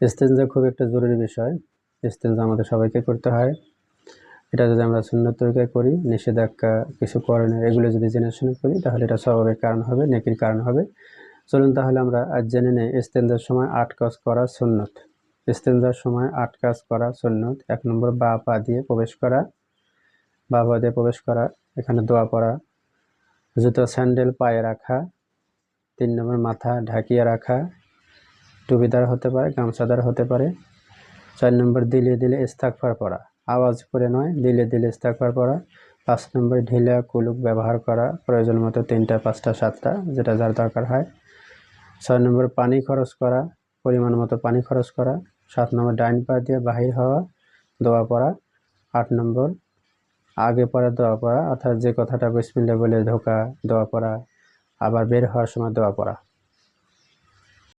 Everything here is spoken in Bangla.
ইস্তেঞ্জা খুব একটা জরুরি বিষয়। ইস্তেঞ্জা আমাদের সবাইকে করতে হয়। এটা যদি আমরা সুন্নত তরিকায় করি, নিষেধাজ্ঞা কিছু করে না, এগুলো যদি জেনে শুনে করি, তাহলে এটা স্বভাবের কারণ হবে, নেকির কারণ হবে। চলুন তাহলে আমরা আজ জেনে নেই ইস্তেঞ্জার সময় 8 কাজ করা সুন্নত। ইস্তেঞ্জার সময় 8 কাজ করা সুন্নত। 1 নম্বর, বা পা দিয়ে প্রবেশ করা। বা পা দিয়ে প্রবেশ করা, এখানে দোয়া পড়া। জুতো স্যান্ডেল পায়ে রাখা। 3 নম্বর, মাথা ঢাকিয়ে রাখা। টুপিদার হতে পারে, গামছাদার হতে পারে। 4 নম্বর, দিলে দিলে ইস্তেগফার পড়া, আওয়াজ করে নয়, দিলে দিলে ইস্তেগফার পড়া। 5 নম্বর, ঢিলা কুলুক ব্যবহার করা, প্রয়োজন মতো 3টা 5টা 7টা, যেটা যার দরকার হয়। 6 নম্বর, পানি খরচ করা, পরিমাণ মতো পানি খরচ করা। 7 নম্বর, ডাইন পা দিয়ে বাহির হওয়া, দোয়া পড়া। 8 নম্বর, আগে পড়া দোয়া পড়া, অর্থাৎ যে কথাটা বিসমিল্লাহ বলে ঢোকা, দোয়া পড়া, আবার বের হওয়ার সময় দোয়া পড়া।